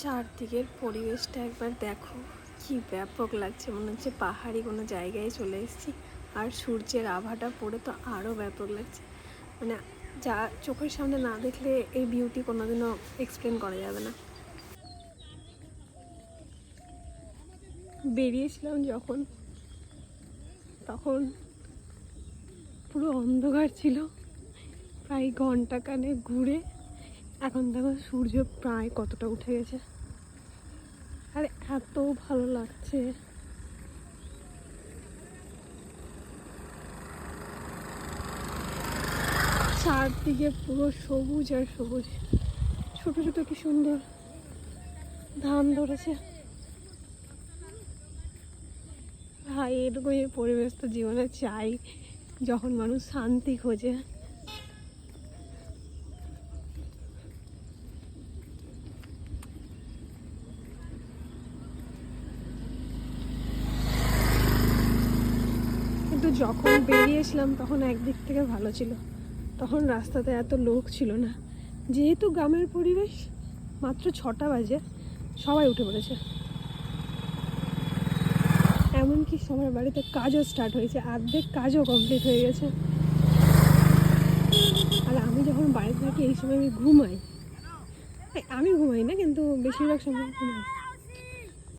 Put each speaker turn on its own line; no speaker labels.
চারদিকের পরিবেশটা একবার দেখো, কি ব্যাপক লাগছে। মনে হচ্ছে পাহাড়ি কোনো জায়গায় চলে এসেছি। আর সূর্যের আভাটা পড়ে তো আরও ব্যাপক লাগছে। মানে যা চোখের সামনে না দেখলে এই বিউটি কোনোদিনও এক্সপ্লেন করা যাবে না। বেরিয়েছিলাম যখন, তখন পুরো অন্ধকার ছিল। প্রায় ঘন্টাখানে ঘুরে এখন দেখো সূর্য প্রায় কতটা উঠে গেছে। আর এত ভালো লাগছে। চারদিকে পুরো সবুজ আর সবুজ, ছোট ছোট কি সুন্দর ধান ধরেছে। ভাই এরকমই পরিবেশ তো জীবনে চাই, যখন মানুষ শান্তি খোঁজে। কিন্তু যখন বেরিয়েছিলাম তখন একদিক থেকে ভালো ছিল, তখন রাস্তাতে এত লোক ছিল না। যেহেতু গ্রামের পরিবেশ, মাত্র 6টা বাজে, সবাই উঠে পড়েছে। এমনকি সবার বাড়িতে কাজও স্টার্ট হয়েছে, অর্ধেক কাজও কমপ্লিট হয়ে গেছে। আর আমি যখন বাড়িতে থাকি এই সময় আমি ঘুমাই। আমি ঘুমাই না, কিন্তু বেশিরভাগ সময় ঘুমাই।